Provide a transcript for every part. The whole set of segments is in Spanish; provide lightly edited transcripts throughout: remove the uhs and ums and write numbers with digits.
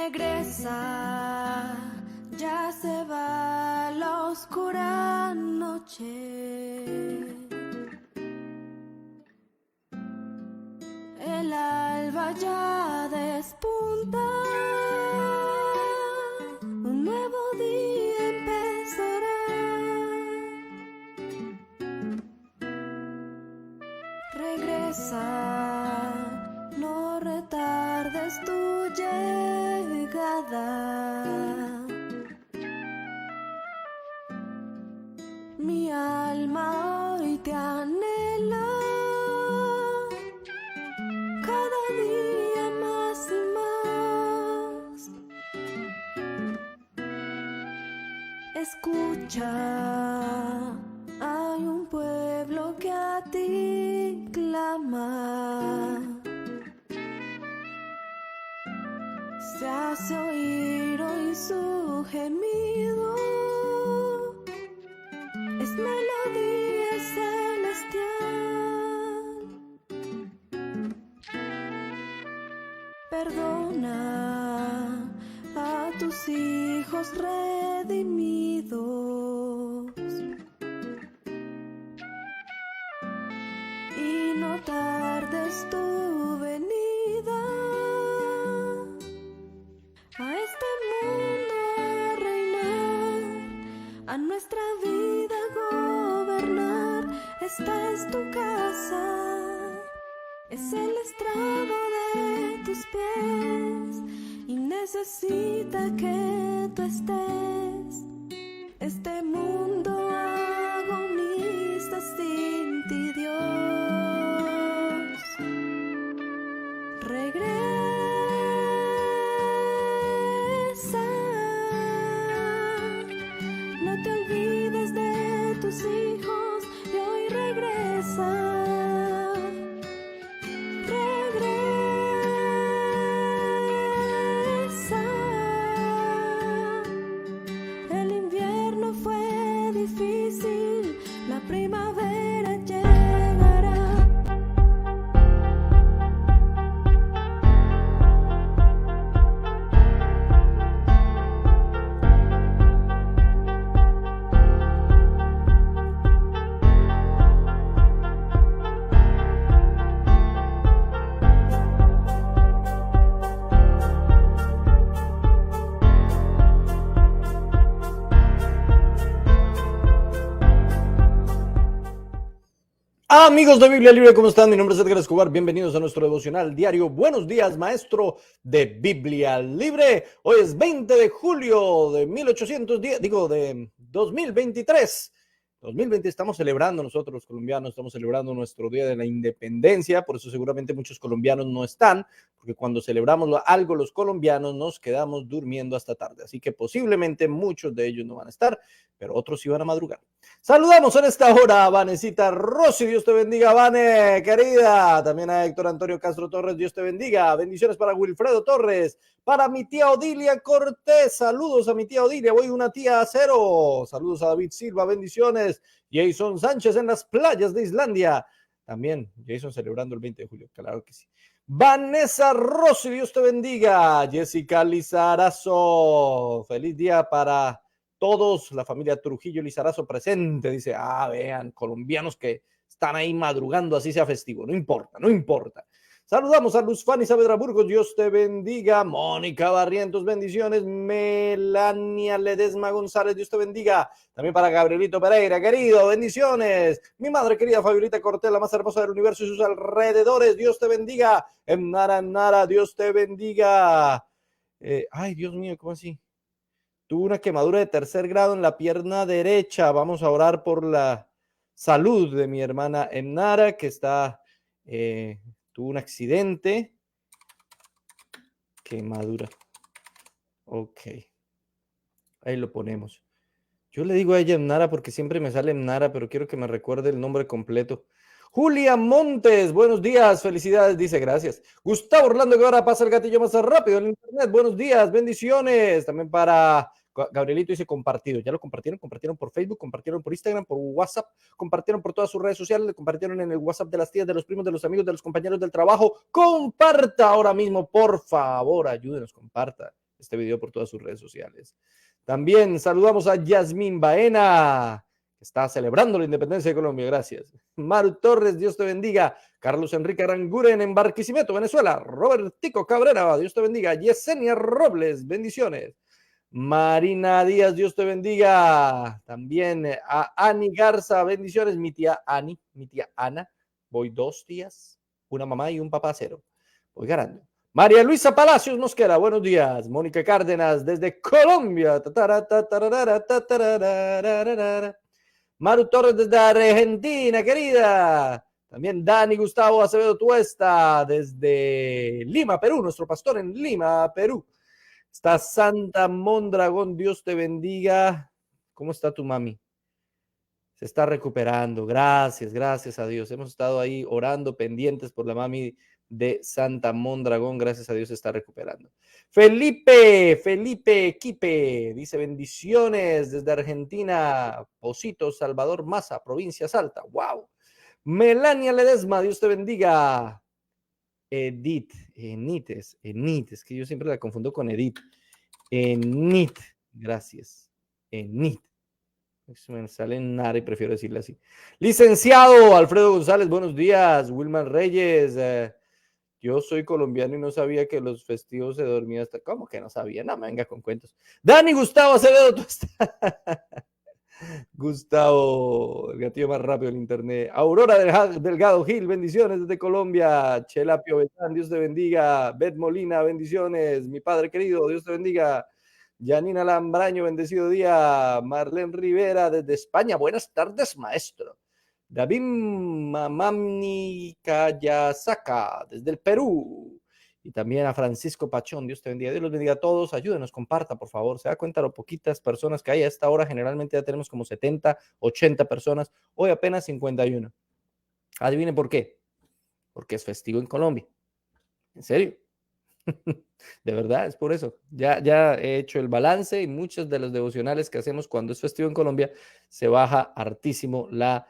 Regresa, ya se va la oscura noche. El alba ya despunta, un nuevo día empezará. Regresa, no retardes tu llegada. Mi alma hoy te anhela, cada día más y más. Escucha, hay un pueblo que a ti clama. Se hace oír hoy su gemido, es melodía celestial. Perdona a tus hijos redimidos y no tardes tu venida a este mundo a reinar, a nuestra vida gobernar. Esta es tu casa, es el estrado de tus pies y necesita que tú estés. Este mundo agoniza sin ti, Dios. Regresa, no te olvides de tus hijos y hoy regresa. El invierno fue difícil, la primavera llegará. Amigos de Biblia Libre, ¿cómo están? Mi nombre es Edgar Escobar, bienvenidos a nuestro devocional diario. Buenos días, maestro de Biblia Libre. Hoy es 20 de julio de 2023. 2020 estamos celebrando nosotros los colombianos, estamos celebrando nuestro Día de la Independencia, por eso seguramente muchos colombianos no están, porque cuando celebramos algo los colombianos nos quedamos durmiendo hasta tarde, así que posiblemente muchos de ellos no van a estar, pero otros sí van a madrugar. Saludamos en esta hora a Vanesita Rossi, Dios te bendiga, Vane, querida. También a Héctor Antonio Castro Torres, Dios te bendiga. Bendiciones para Wilfredo Torres, para mi tía Odilia Cortés. Saludos a mi tía Odilia, voy una tía a cero. Saludos a David Silva, bendiciones. Jason Sánchez en las playas de Islandia. También Jason celebrando el 20 de julio, claro que sí. Vanessa Rossi, Dios te bendiga. Jessica Lizarazo, feliz día para todos, la familia Trujillo Lizarazo presente, dice, vean, colombianos que están ahí madrugando, así sea festivo, no importa, no importa. Saludamos a Luz Fanny Saavedra Burgos, Dios te bendiga. Mónica Barrientos, bendiciones. Melania Ledesma González, Dios te bendiga. También para Gabrielito Pereira, querido, bendiciones. Mi madre querida Fabiola Cortés, la más hermosa del universo y sus alrededores, Dios te bendiga. Nara, Dios te bendiga. Ay, Dios mío, ¿cómo así? Tuvo una quemadura de 3er grado en la pierna derecha. Vamos a orar por la salud de mi hermana Emnara, que tuvo un accidente. Quemadura. Ok. Ahí lo ponemos. Yo le digo a ella Emnara porque siempre me sale Emnara, pero quiero que me recuerde el nombre completo. Julia Montes, buenos días, felicidades, dice, gracias. Gustavo Orlando Guevara, pasa el gatillo más rápido en internet, buenos días, bendiciones. También para Gabrielito dice compartido, ya lo compartieron por Facebook, compartieron por Instagram, por WhatsApp, compartieron por todas sus redes sociales, compartieron en el WhatsApp de las tías, de los primos, de los amigos, de los compañeros del trabajo. Comparta ahora mismo, por favor, ayúdenos, comparta. este video por todas sus redes sociales. También saludamos a Yasmín Baena, que está celebrando la independencia de Colombia. Gracias. Maru Torres, Dios te bendiga. Carlos Enrique Aranguren en Barquisimeto, Venezuela. Robertico Cabrera, Dios te bendiga. Yesenia Robles, bendiciones. Marina Díaz, Dios te bendiga. También a Ani Garza, bendiciones. Mi tía Ani, mi tía Ana. Voy 2 días, una mamá y un papá 0. Voy ganando. María Luisa Palacios Mosquera, buenos días. Mónica Cárdenas desde Colombia. Maru Torres desde Argentina, querida. También Dani Gustavo Acevedo Tuesta desde Lima, Perú, nuestro pastor en Lima, Perú. Está Santa Mondragón, Dios te bendiga. ¿Cómo está tu mami? Se está recuperando. Gracias, gracias a Dios. Hemos estado ahí orando, pendientes por la mami de Santa Mondragón. Gracias a Dios se está recuperando. Felipe Quipe, dice bendiciones desde Argentina. Posito, Salvador Maza, provincia Salta. ¡Wow! Melania Ledesma, Dios te bendiga. Enit, es que yo siempre la confundo con Edith. Enit, gracias. Enit. Me sale en nada y prefiero decirle así. Licenciado Alfredo González, buenos días. Wilman Reyes, yo soy colombiano y no sabía que los festivos se dormían hasta. ¿Cómo que no sabía? No me venga con cuentos. Dani Gustavo Acevedo, tú estás. Gustavo, el gatillo más rápido del internet. Aurora Delgado Gil, bendiciones desde Colombia. Chela Piovetán, Dios te bendiga. Beth Molina, bendiciones. Mi padre querido, Dios te bendiga. Janina Lambraño, bendecido día. Marlene Rivera desde España, buenas tardes, maestro. David Mamamni Kayasaka desde el Perú. Y también a Francisco Pachón, Dios te bendiga. Dios los bendiga a todos. Ayúdenos, comparta, por favor. Se da cuenta lo poquitas personas que hay a esta hora. Generalmente ya tenemos como 70, 80 personas. Hoy apenas 51. Adivine por qué. Porque es festivo en Colombia. ¿En serio? De verdad, es por eso. Ya he hecho el balance y muchos de los devocionales que hacemos cuando es festivo en Colombia se baja hartísimo la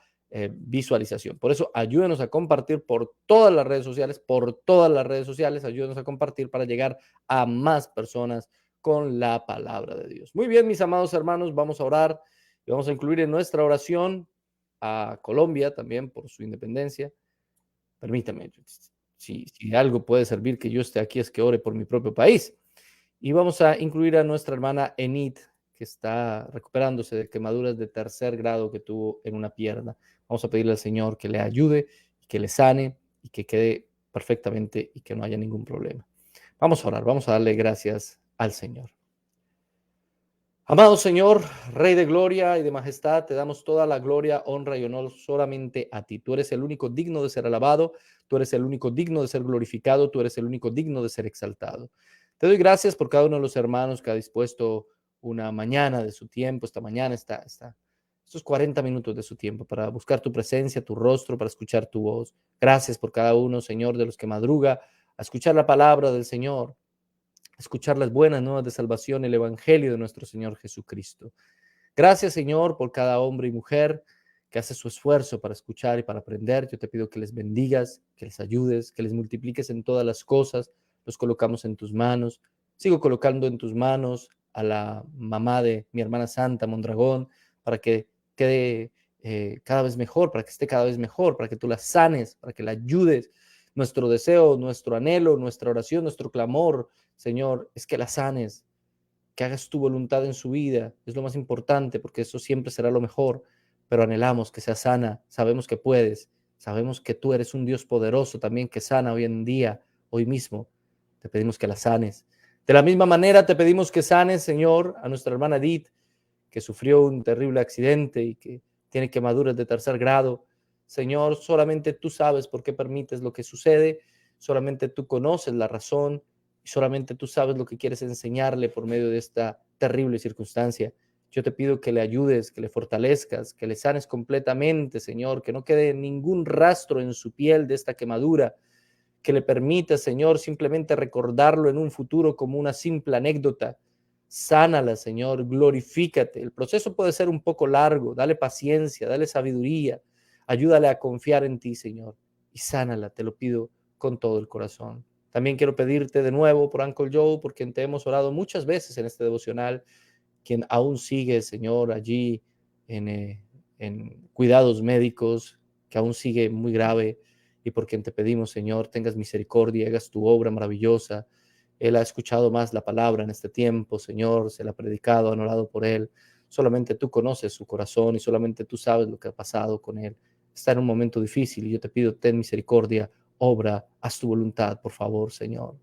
visualización. Por eso, ayúdenos a compartir por todas las redes sociales, ayúdenos a compartir para llegar a más personas con la palabra de Dios. Muy bien, mis amados hermanos, vamos a orar y vamos a incluir en nuestra oración a Colombia también por su independencia. Permítame, si algo puede servir que yo esté aquí es que ore por mi propio país. Y vamos a incluir a nuestra hermana Enid, que está recuperándose de quemaduras de 3er grado que tuvo en una pierna. Vamos a pedirle al Señor que le ayude, que le sane y que quede perfectamente y que no haya ningún problema. Vamos a orar, vamos a darle gracias al Señor. Amado Señor, Rey de gloria y de majestad, te damos toda la gloria, honra y honor solamente a ti. Tú eres el único digno de ser alabado, tú eres el único digno de ser glorificado, tú eres el único digno de ser exaltado. Te doy gracias por cada uno de los hermanos que ha dispuesto una mañana de su tiempo, esta mañana, estos 40 minutos de su tiempo para buscar tu presencia, tu rostro, para escuchar tu voz. Gracias por cada uno, Señor, de los que madruga a escuchar la palabra del Señor, escuchar las buenas nuevas de salvación, el evangelio de nuestro Señor Jesucristo. Gracias, Señor, por cada hombre y mujer que hace su esfuerzo para escuchar y para aprender. Yo te pido que les bendigas, que les ayudes, que les multipliques en todas las cosas. Los colocamos en tus manos. Sigo colocando en tus manos a la mamá de mi hermana Santa Mondragón para que quede cada vez mejor, para que esté cada vez mejor, para que tú la sanes, para que la ayudes. Nuestro deseo, nuestro anhelo, nuestra oración, nuestro clamor, Señor, es que la sanes, que hagas tu voluntad en su vida. Es lo más importante, porque eso siempre será lo mejor, pero anhelamos que sea sana. Sabemos que puedes, sabemos que tú eres un Dios poderoso también que sana hoy en día, hoy mismo. Te pedimos que la sanes. De la misma manera te pedimos que sanes, Señor, a nuestra hermana Edith, que sufrió un terrible accidente y que tiene quemaduras de 3er grado. Señor, solamente tú sabes por qué permites lo que sucede, solamente tú conoces la razón y solamente tú sabes lo que quieres enseñarle por medio de esta terrible circunstancia. Yo te pido que le ayudes, que le fortalezcas, que le sanes completamente, Señor, que no quede ningún rastro en su piel de esta quemadura, que le permita, Señor, simplemente recordarlo en un futuro como una simple anécdota. Sánala, Señor, glorifícate. El proceso puede ser un poco largo, dale paciencia, dale sabiduría, ayúdale a confiar en ti, Señor, y sánala, te lo pido con todo el corazón. También quiero pedirte de nuevo por Uncle Joe, por quien te hemos orado muchas veces en este devocional, quien aún sigue, Señor, allí en cuidados médicos, que aún sigue muy grave, y por quien te pedimos, Señor, tengas misericordia, hagas tu obra maravillosa. Él ha escuchado más la palabra en este tiempo, Señor, se la ha predicado, han orado por él. Solamente tú conoces su corazón y solamente tú sabes lo que ha pasado con él. Está en un momento difícil y yo te pido, ten misericordia, obra, haz tu voluntad, por favor, Señor.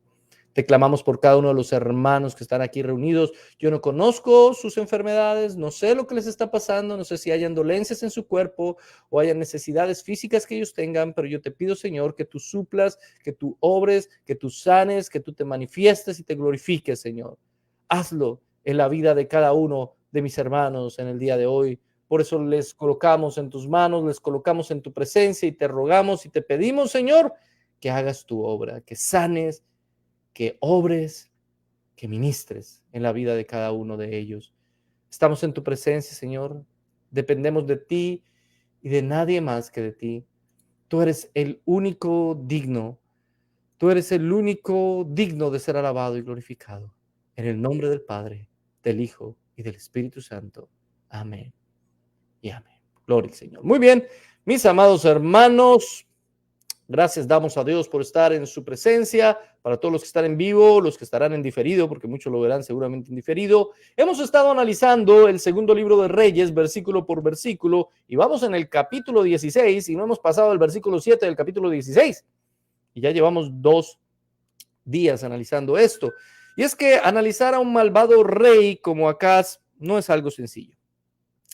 Te clamamos por cada uno de los hermanos que están aquí reunidos. Yo no conozco sus enfermedades, no sé lo que les está pasando, no sé si hayan dolencias en su cuerpo o hayan necesidades físicas que ellos tengan, pero yo te pido, Señor, que tú suplas, que tú obres, que tú sanes, que tú te manifiestes y te glorifiques, Señor. Hazlo en la vida de cada uno de mis hermanos en el día de hoy. Por eso les colocamos en tus manos, les colocamos en tu presencia y te rogamos y te pedimos, Señor, que hagas tu obra, que sanes, que obres, que ministres en la vida de cada uno de ellos. Estamos en tu presencia, Señor. Dependemos de ti y de nadie más que de ti. Tú eres el único digno. Tú eres el único digno de ser alabado y glorificado. En el nombre del Padre, del Hijo y del Espíritu Santo. Amén y amén. Gloria al Señor. Muy bien, mis amados hermanos. Gracias damos a Dios por estar en su presencia, para todos los que están en vivo, los que estarán en diferido, porque muchos lo verán seguramente en diferido. Hemos estado analizando el segundo libro de Reyes, versículo por versículo, y vamos en el capítulo 16, y no hemos pasado el versículo 7 del capítulo 16. Y ya llevamos 2 días analizando esto. Y es que analizar a un malvado rey como Acaz no es algo sencillo,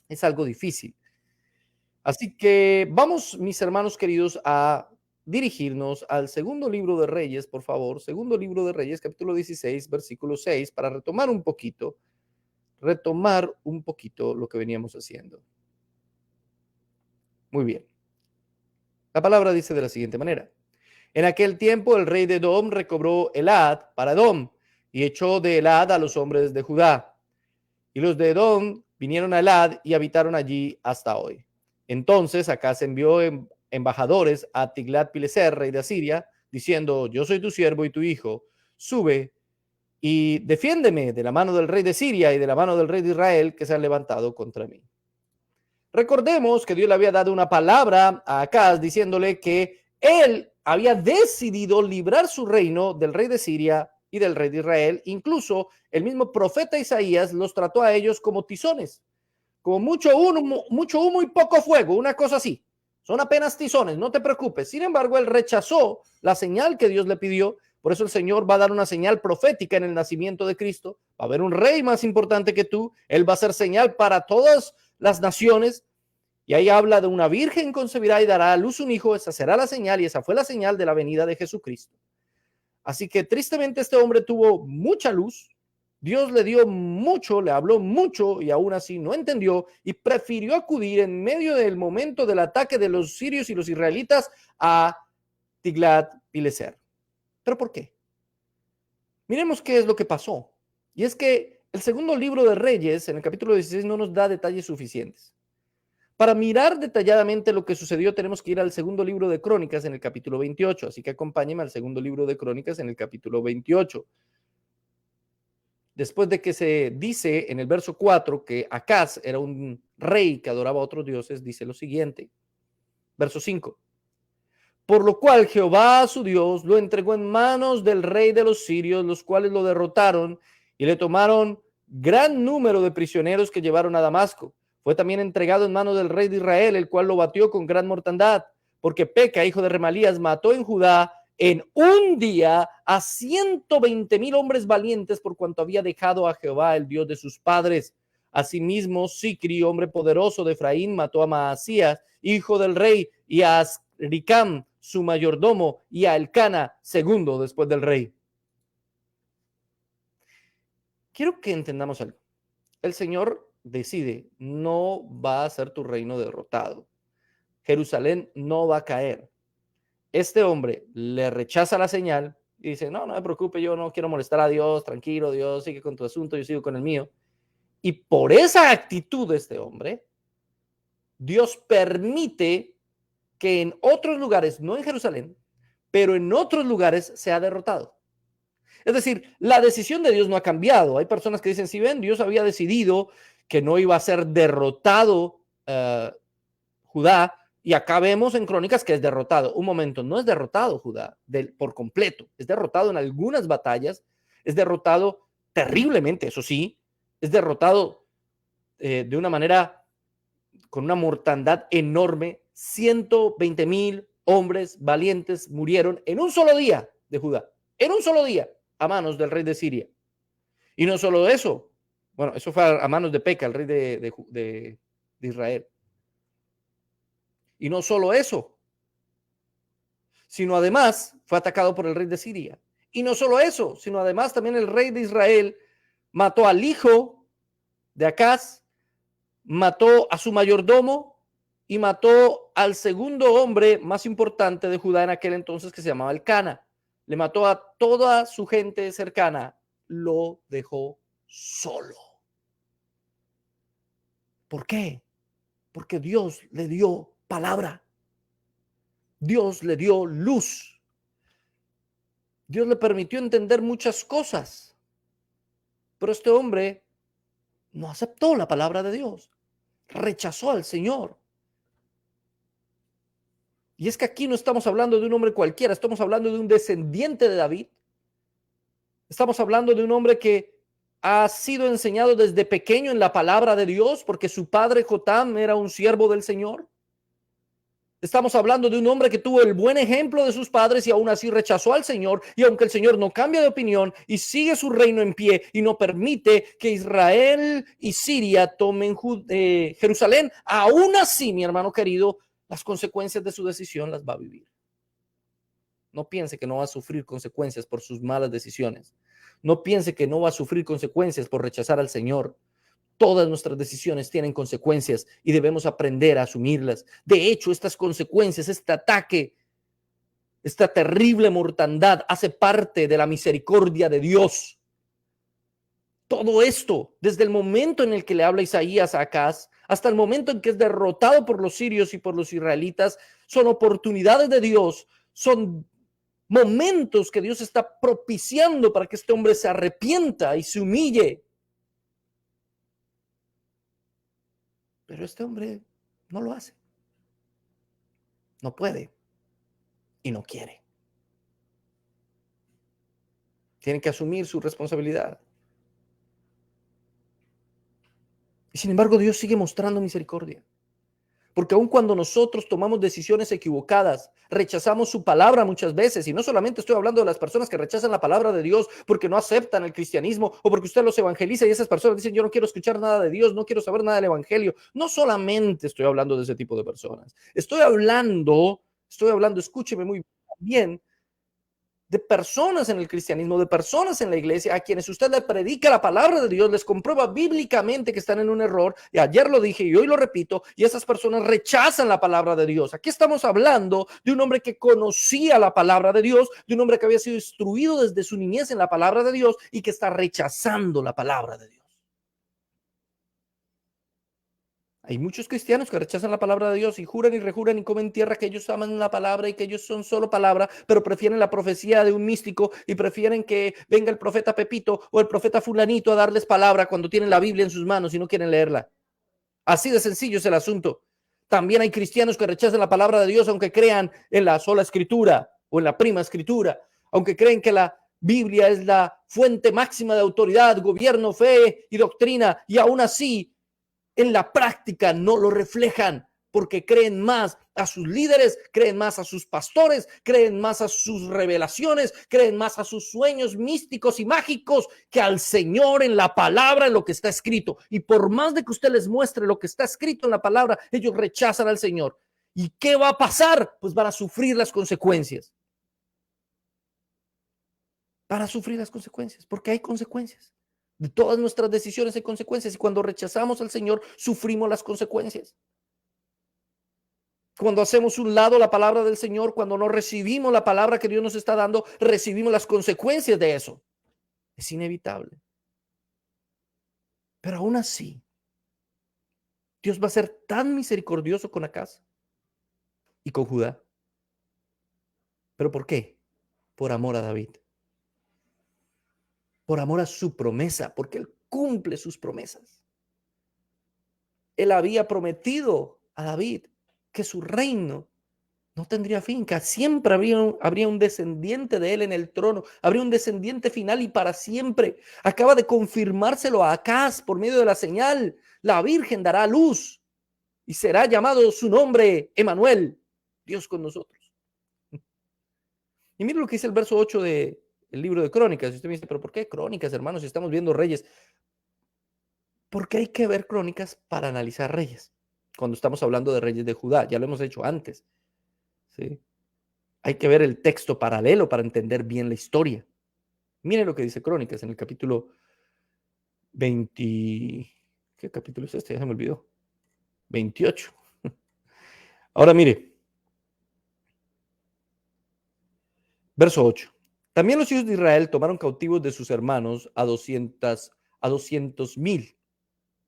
es algo difícil. Así que vamos, mis hermanos queridos, a dirigirnos al segundo libro de Reyes, por favor, segundo libro de Reyes, capítulo 16, versículo 6, para retomar un poquito lo que veníamos haciendo. Muy bien. La palabra dice de la siguiente manera. En aquel tiempo el rey de Edom recobró Elad para Edom y echó de Elad a los hombres de Judá. Y los de Edom vinieron a Elad y habitaron allí hasta hoy. Entonces Acaz envió embajadores a Tiglat-Pileser, rey de Asiria, diciendo: yo soy tu siervo y tu hijo, sube y defiéndeme de la mano del rey de Siria y de la mano del rey de Israel que se han levantado contra mí. Recordemos que Dios le había dado una palabra a Acaz diciéndole que él había decidido librar su reino del rey de Siria y del rey de Israel. Incluso el mismo profeta Isaías los trató a ellos como tizones, como mucho humo y poco fuego, una cosa así. Son apenas tizones, no te preocupes. Sin embargo, él rechazó la señal que Dios le pidió. Por eso el Señor va a dar una señal profética en el nacimiento de Cristo. Va a haber un rey más importante que tú. Él va a ser señal para todas las naciones. Y ahí habla de una virgen concebirá y dará a luz un hijo. Esa será la señal y esa fue la señal de la venida de Jesucristo. Así que tristemente este hombre tuvo mucha luz. Dios le dio mucho, le habló mucho y aún así no entendió y prefirió acudir en medio del momento del ataque de los sirios y los israelitas a Tiglat-Pileser. ¿Pero por qué? Miremos qué es lo que pasó. Y es que el segundo libro de Reyes, en el capítulo 16, no nos da detalles suficientes. Para mirar detalladamente lo que sucedió, tenemos que ir al segundo libro de Crónicas en el capítulo 28. Así que acompáñenme al segundo libro de Crónicas en el capítulo 28. Después de que se dice en el verso 4 que Acaz era un rey que adoraba a otros dioses, dice lo siguiente. Verso 5. Por lo cual Jehová su Dios lo entregó en manos del rey de los sirios, los cuales lo derrotaron y le tomaron gran número de prisioneros que llevaron a Damasco. Fue también entregado en manos del rey de Israel, el cual lo batió con gran mortandad, porque Peca, hijo de Remalías, mató en Judá en un día a 120,000 hombres valientes, por cuanto había dejado a Jehová, el Dios de sus padres. Asimismo, Sicri, hombre poderoso de Efraín, mató a Maasías, hijo del rey, y a Azricam, su mayordomo, y a Elcana, segundo después del rey. Quiero que entendamos algo. El Señor decide, no va a ser tu reino derrotado. Jerusalén no va a caer. Este hombre le rechaza la señal y dice: no me preocupe, yo no quiero molestar a Dios, tranquilo, Dios, sigue con tu asunto, yo sigo con el mío. Y por esa actitud de este hombre, Dios permite que en otros lugares, no en Jerusalén, pero en otros lugares se ha derrotado. Es decir, la decisión de Dios no ha cambiado. Hay personas que dicen, si ven, Dios había decidido que no iba a ser derrotado Judá, y acá vemos en Crónicas que es derrotado. Un momento, no es derrotado Judá por completo, es derrotado en algunas batallas, es derrotado terriblemente, eso sí, es derrotado de una manera con una mortandad enorme. 120,000 hombres valientes murieron en un solo día de Judá, en un solo día, a manos del rey de Siria. Y no solo eso, bueno, eso fue a manos de Peca, el rey de Israel. Y no solo eso, sino además fue atacado por el rey de Siria. Y no solo eso, sino además también el rey de Israel mató al hijo de Acaz, mató a su mayordomo y mató al segundo hombre más importante de Judá en aquel entonces, que se llamaba Elcana. Le mató a toda su gente cercana, lo dejó solo. ¿Por qué? Porque Dios le dio palabra. Dios le dio luz. Dios le permitió entender muchas cosas. Pero este hombre no aceptó la palabra de Dios. Rechazó al Señor. Y es que aquí no estamos hablando de un hombre cualquiera, estamos hablando de un descendiente de David. Estamos hablando de un hombre que ha sido enseñado desde pequeño en la palabra de Dios, porque su padre Jotam era un siervo del Señor. Estamos hablando de un hombre que tuvo el buen ejemplo de sus padres y aún así rechazó al Señor. Y aunque el Señor no cambia de opinión y sigue su reino en pie y no permite que Israel y Siria tomen Jerusalén, aún así, mi hermano querido, las consecuencias de su decisión las va a vivir. No piense que no va a sufrir consecuencias por sus malas decisiones. No piense que no va a sufrir consecuencias por rechazar al Señor. Todas nuestras decisiones tienen consecuencias y debemos aprender a asumirlas. De hecho, estas consecuencias, este ataque, esta terrible mortandad hace parte de la misericordia de Dios. Todo esto, desde el momento en el que le habla Isaías a Acaz, hasta el momento en que es derrotado por los sirios y por los israelitas, son oportunidades de Dios, son momentos que Dios está propiciando para que este hombre se arrepienta y se humille. Pero este hombre no lo hace. No puede y no quiere. Tiene que asumir su responsabilidad. Y sin embargo, Dios sigue mostrando misericordia. Porque aun cuando nosotros tomamos decisiones equivocadas, rechazamos su palabra muchas veces, y no solamente estoy hablando de las personas que rechazan la palabra de Dios porque no aceptan el cristianismo o porque usted los evangeliza y esas personas dicen, yo no quiero escuchar nada de Dios, no quiero saber nada del evangelio. No solamente estoy hablando de ese tipo de personas. Estoy hablando, escúcheme muy bien, de personas en el cristianismo, de personas en la iglesia a quienes usted le predica la palabra de Dios, les comprueba bíblicamente que están en un error, y ayer lo dije y hoy lo repito, y esas personas rechazan la palabra de Dios. Aquí estamos hablando de un hombre que conocía la palabra de Dios, de un hombre que había sido instruido desde su niñez en la palabra de Dios y que está rechazando la palabra de Dios. Hay muchos cristianos que rechazan la palabra de Dios y juran y rejuran y comen tierra que ellos aman la palabra y que ellos son solo palabra, pero prefieren la profecía de un místico y prefieren que venga el profeta Pepito o el profeta fulanito a darles palabra cuando tienen la Biblia en sus manos y no quieren leerla. Así de sencillo es el asunto. También hay cristianos que rechazan la palabra de Dios aunque crean en la sola escritura o en la prima escritura, aunque creen que la Biblia es la fuente máxima de autoridad, gobierno, fe y doctrina, y aún así en la práctica no lo reflejan porque creen más a sus líderes, creen más a sus pastores, creen más a sus revelaciones, creen más a sus sueños místicos y mágicos que al Señor en la palabra, en lo que está escrito. Y por más de que usted les muestre lo que está escrito en la palabra, ellos rechazan al Señor. ¿Y qué va a pasar? Pues van a sufrir las consecuencias. Van a sufrir las consecuencias, porque hay consecuencias. De todas nuestras decisiones hay consecuencias, y cuando rechazamos al Señor, sufrimos las consecuencias. Cuando hacemos un lado la palabra del Señor, cuando no recibimos la palabra que Dios nos está dando, recibimos las consecuencias de eso. Es inevitable. Pero aún así, Dios va a ser tan misericordioso con Acaz y con Judá, ¿Pero por qué? Por amor a David. Por amor a su promesa, porque él cumple sus promesas. Él había prometido a David que su reino no tendría fin, que siempre habría un descendiente de él en el trono, habría un descendiente final y para siempre. Acaba de confirmárselo a Acaz por medio de la señal. La Virgen dará luz y será llamado su nombre Emanuel, Dios con nosotros. Y mire lo que dice el verso 8 del libro de Crónicas. Y usted me dice, pero ¿por qué Crónicas, hermanos, si estamos viendo reyes? Porque hay que ver Crónicas para analizar reyes. Cuando estamos hablando de reyes de Judá, ya lo hemos hecho antes. ¿Sí? Hay que ver el texto paralelo para entender bien la historia. Mire lo que dice Crónicas en el capítulo 20. ¿Qué capítulo es este? Ya se me olvidó. 28. Ahora mire. Verso 8. También los hijos de Israel tomaron cautivos de sus hermanos a 200,000.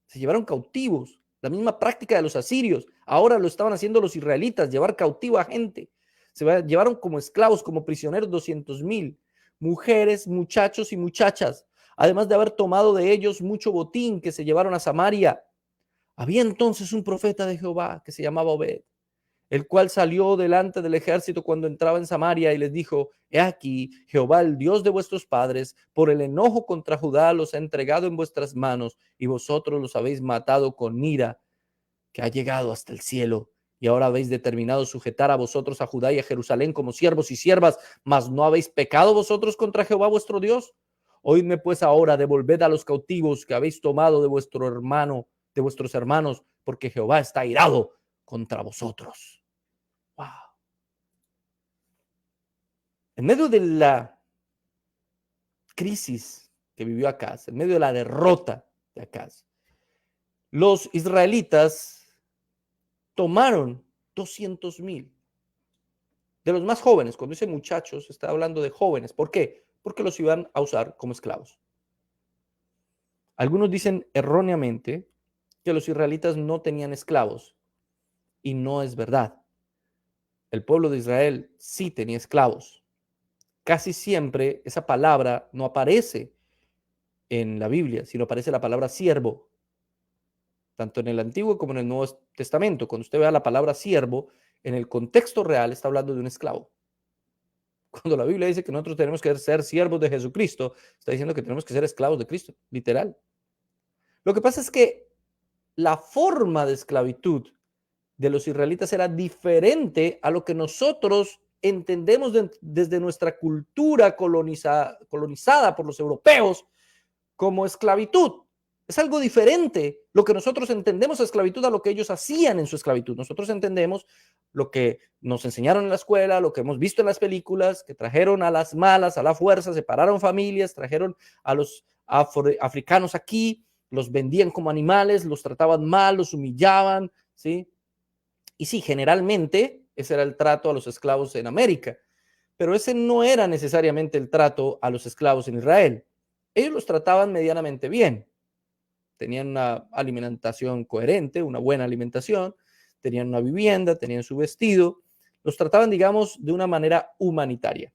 Se llevaron cautivos. La misma práctica de los asirios. Ahora lo estaban haciendo los israelitas, llevar cautivo a gente. Se llevaron como esclavos, como prisioneros 200,000. Mujeres, muchachos y muchachas. Además de haber tomado de ellos mucho botín que se llevaron a Samaria. Había entonces un profeta de Jehová que se llamaba Obed, el cual salió delante del ejército cuando entraba en Samaria y les dijo: he aquí, Jehová, el Dios de vuestros padres, por el enojo contra Judá los ha entregado en vuestras manos, y vosotros los habéis matado con ira que ha llegado hasta el cielo. Y ahora habéis determinado sujetar a vosotros a Judá y a Jerusalén como siervos y siervas, mas no habéis pecado vosotros contra Jehová vuestro Dios. Oídme pues ahora, devolved a los cautivos que habéis tomado de vuestros hermanos, porque Jehová está airado contra vosotros. Wow. En medio de la crisis que vivió Acaz, en medio de la derrota de Acaz, los israelitas tomaron 200,000 de los más jóvenes. Cuando dice muchachos, está hablando de jóvenes. ¿Por qué? Porque los iban a usar como esclavos. Algunos dicen erróneamente que los israelitas no tenían esclavos, y no es verdad. El pueblo de Israel sí tenía esclavos. Casi siempre esa palabra no aparece en la Biblia, sino aparece la palabra siervo, tanto en el Antiguo como en el Nuevo Testamento. Cuando usted vea la palabra siervo, en el contexto real está hablando de un esclavo. Cuando la Biblia dice que nosotros tenemos que ser siervos de Jesucristo, está diciendo que tenemos que ser esclavos de Cristo, literal. Lo que pasa es que la forma de esclavitud de los israelitas era diferente a lo que nosotros entendemos desde nuestra cultura colonizada por los europeos como esclavitud. Es algo diferente lo que nosotros entendemos esclavitud a lo que ellos hacían en su esclavitud. Nosotros entendemos lo que nos enseñaron en la escuela, lo que hemos visto en las películas, que trajeron a las malas, a la fuerza, separaron familias, trajeron a los africanos aquí, los vendían como animales, los trataban mal, los humillaban, ¿sí? Y sí, generalmente ese era el trato a los esclavos en América, pero ese no era necesariamente el trato a los esclavos en Israel. Ellos los trataban medianamente bien. Tenían una alimentación coherente, una buena alimentación, tenían una vivienda, tenían su vestido, los trataban, digamos, de una manera humanitaria,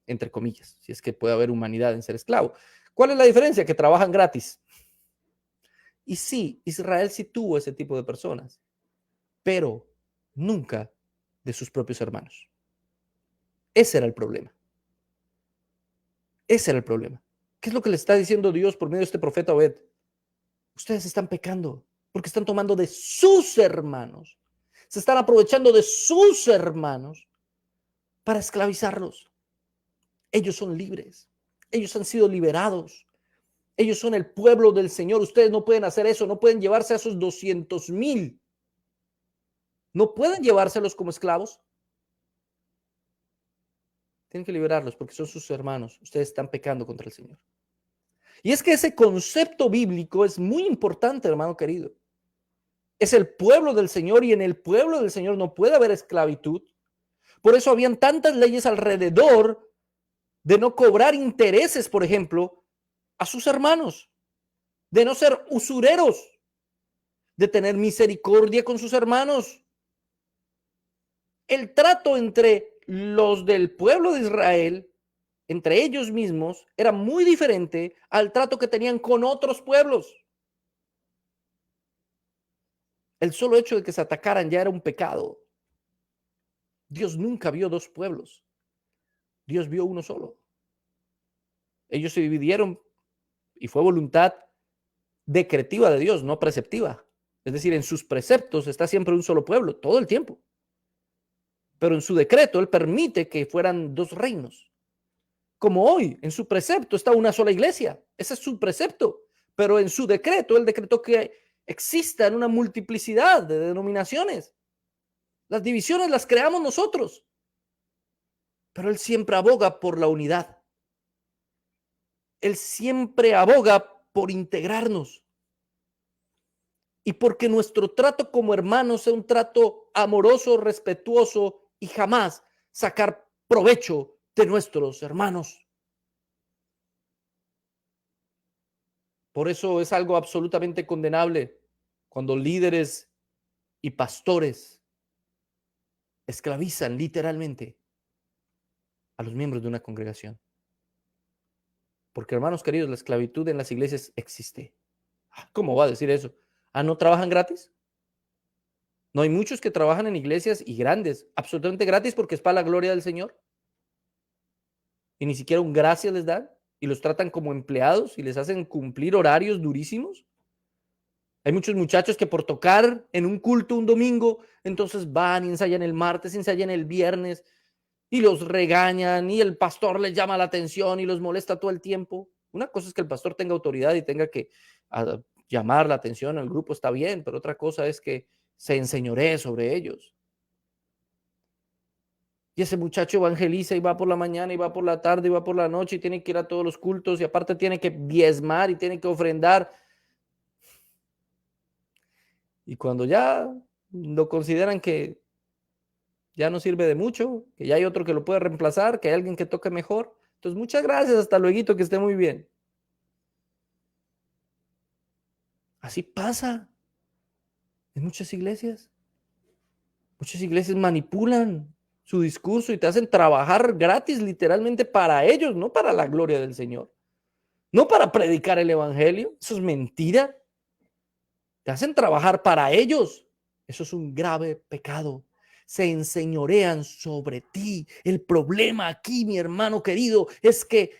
entre comillas, si es que puede haber humanidad en ser esclavo. ¿Cuál es la diferencia? Que trabajan gratis. Y sí, Israel sí tuvo ese tipo de personas, pero nunca de sus propios hermanos. Ese era el problema. Ese era el problema. ¿Qué es lo que le está diciendo Dios por medio de este profeta Obed? Ustedes están pecando porque están tomando de sus hermanos. Se están aprovechando de sus hermanos para esclavizarlos. Ellos son libres. Ellos han sido liberados. Ellos son el pueblo del Señor. Ustedes no pueden hacer eso. No pueden llevarse a esos 200,000. No pueden llevárselos como esclavos. Tienen que liberarlos porque son sus hermanos. Ustedes están pecando contra el Señor. Y es que ese concepto bíblico es muy importante, hermano querido. Es el pueblo del Señor y en el pueblo del Señor no puede haber esclavitud. Por eso habían tantas leyes alrededor de no cobrar intereses, por ejemplo, a sus hermanos, de no ser usureros, de tener misericordia con sus hermanos. El trato entre los del pueblo de Israel, entre ellos mismos, era muy diferente al trato que tenían con otros pueblos. El solo hecho de que se atacaran ya era un pecado. Dios nunca vio dos pueblos. Dios vio uno solo. Ellos se dividieron y fue voluntad decretiva de Dios, no preceptiva. Es decir, en sus preceptos está siempre un solo pueblo, todo el tiempo. Pero en su decreto, Él permite que fueran dos reinos. Como hoy, en su precepto está una sola iglesia. Ese es su precepto. Pero en su decreto, Él decretó que existan una multiplicidad de denominaciones. Las divisiones las creamos nosotros. Pero Él siempre aboga por la unidad. Él siempre aboga por integrarnos. Y porque nuestro trato como hermanos sea un trato amoroso, respetuoso y jamás sacar provecho de nuestros hermanos. Por eso es algo absolutamente condenable cuando líderes y pastores esclavizan literalmente a los miembros de una congregación. Porque, hermanos queridos, la esclavitud en las iglesias existe. ¿Cómo va a decir eso? ¿No trabajan gratis? No, hay muchos que trabajan en iglesias y grandes, absolutamente gratis porque es para la gloria del Señor. Y ni siquiera un gracias les dan y los tratan como empleados y les hacen cumplir horarios durísimos. Hay muchos muchachos que por tocar en un culto un domingo, entonces van y ensayan el martes, ensayan el viernes y los regañan y el pastor les llama la atención y los molesta todo el tiempo. Una cosa es que el pastor tenga autoridad y tenga que llamar la atención al grupo, está bien, pero otra cosa es que se enseñoree sobre ellos. Y ese muchacho evangeliza y va por la mañana y va por la tarde y va por la noche y tiene que ir a todos los cultos y aparte tiene que diezmar y tiene que ofrendar. Y cuando ya lo consideran que ya no sirve de mucho, que ya hay otro que lo puede reemplazar, que hay alguien que toque mejor, entonces muchas gracias, hasta luego, que esté muy bien. Así pasa en muchas iglesias. Muchas iglesias manipulan su discurso y te hacen trabajar gratis literalmente para ellos, no para la gloria del Señor, no para predicar el evangelio. Eso es mentira. Te hacen trabajar para ellos. Eso es un grave pecado. Se enseñorean sobre ti. El problema aquí, mi hermano querido, es que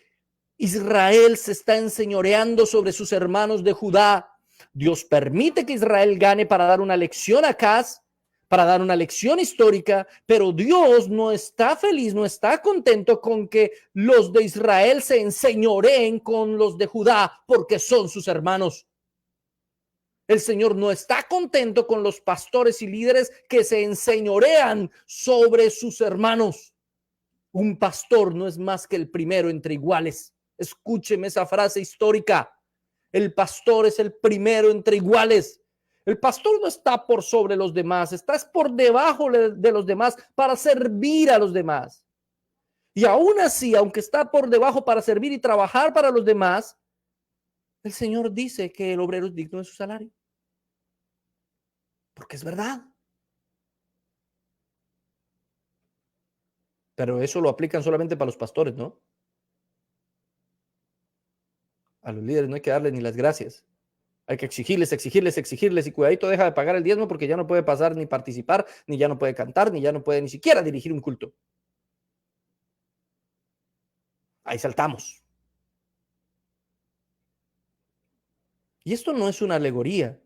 Israel se está enseñoreando sobre sus hermanos de Judá. Dios permite que Israel gane para dar una lección a Acaz, para dar una lección histórica, pero Dios no está feliz, no está contento con que los de Israel se enseñoreen con los de Judá porque son sus hermanos. El Señor no está contento con los pastores y líderes que se enseñorean sobre sus hermanos. Un pastor no es más que el primero entre iguales. Escúcheme esa frase histórica. El pastor es el primero entre iguales. El pastor no está por sobre los demás, está por debajo de los demás para servir a los demás. Y aún así, aunque está por debajo para servir y trabajar para los demás, el Señor dice que el obrero es digno de su salario. Porque es verdad. Pero eso lo aplican solamente para los pastores, ¿no? A los líderes no hay que darles ni las gracias. Hay que exigirles y cuidadito deja de pagar el diezmo porque ya no puede pasar ni participar, ni ya no puede cantar, ni ya no puede ni siquiera dirigir un culto. Ahí saltamos. Y esto no es una alegoría.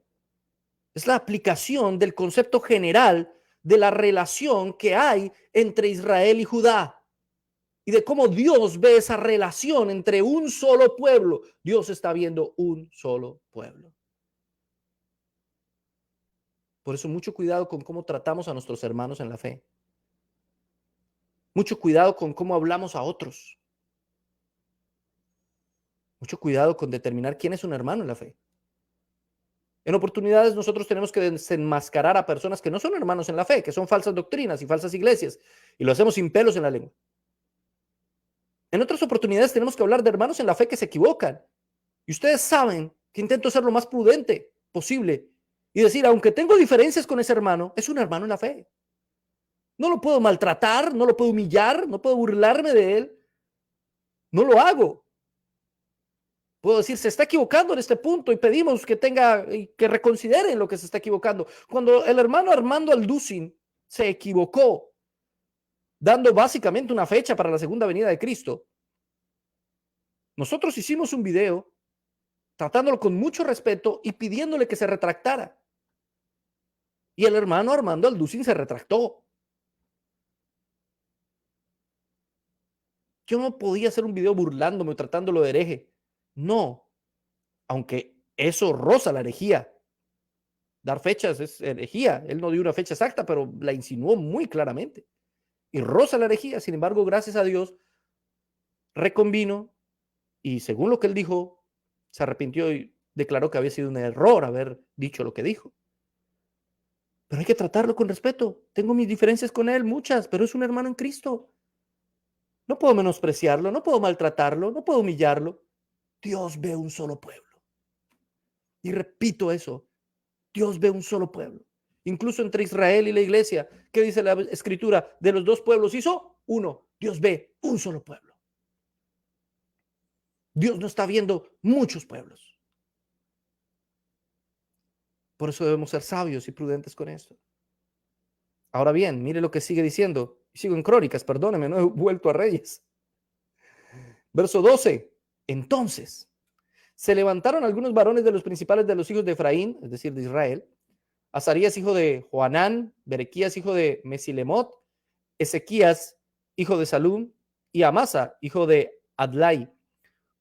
Es la aplicación del concepto general de la relación que hay entre Israel y Judá y de cómo Dios ve esa relación entre un solo pueblo. Dios está viendo un solo pueblo. Por eso mucho cuidado con cómo tratamos a nuestros hermanos en la fe. Mucho cuidado con cómo hablamos a otros. Mucho cuidado con determinar quién es un hermano en la fe. En oportunidades nosotros tenemos que desenmascarar a personas que no son hermanos en la fe, que son falsas doctrinas y falsas iglesias, y lo hacemos sin pelos en la lengua. En otras oportunidades tenemos que hablar de hermanos en la fe que se equivocan. Y ustedes saben que intento ser lo más prudente posible y decir, aunque tengo diferencias con ese hermano, es un hermano en la fe. No lo puedo maltratar, no lo puedo humillar, no puedo burlarme de él. No lo hago. Puedo decir, se está equivocando en este punto y pedimos que que reconsideren lo que se está equivocando. Cuando el hermano Armando Alducin se equivocó, dando básicamente una fecha para la segunda venida de Cristo, nosotros hicimos un video tratándolo con mucho respeto y pidiéndole que se retractara. Y el hermano Armando Alducin se retractó. Yo no podía hacer un video burlándome o tratándolo de hereje. No, aunque eso roza la herejía. Dar fechas es herejía. Él no dio una fecha exacta, pero la insinuó muy claramente. Y roza la herejía. Sin embargo, gracias a Dios, reconvino y según lo que él dijo, se arrepintió y declaró que había sido un error haber dicho lo que dijo. Pero hay que tratarlo con respeto. Tengo mis diferencias con él, muchas, pero es un hermano en Cristo. No puedo menospreciarlo, no puedo maltratarlo, no puedo humillarlo. Dios ve un solo pueblo. Y repito eso, Dios ve un solo pueblo. Incluso entre Israel y la iglesia, ¿qué dice la escritura? De los dos pueblos hizo uno. Dios ve un solo pueblo. Dios no está viendo muchos pueblos. Por eso debemos ser sabios y prudentes con esto. Ahora bien, mire lo que sigue diciendo. Sigo en Crónicas, perdóneme, no he vuelto a Reyes. Verso 12. Entonces, se levantaron algunos varones de los principales de los hijos de Efraín, es decir, de Israel, Azarías, hijo de Joanán, Berequías, hijo de Mesilemot, Ezequías, hijo de Salum, y Amasa, hijo de Adlai,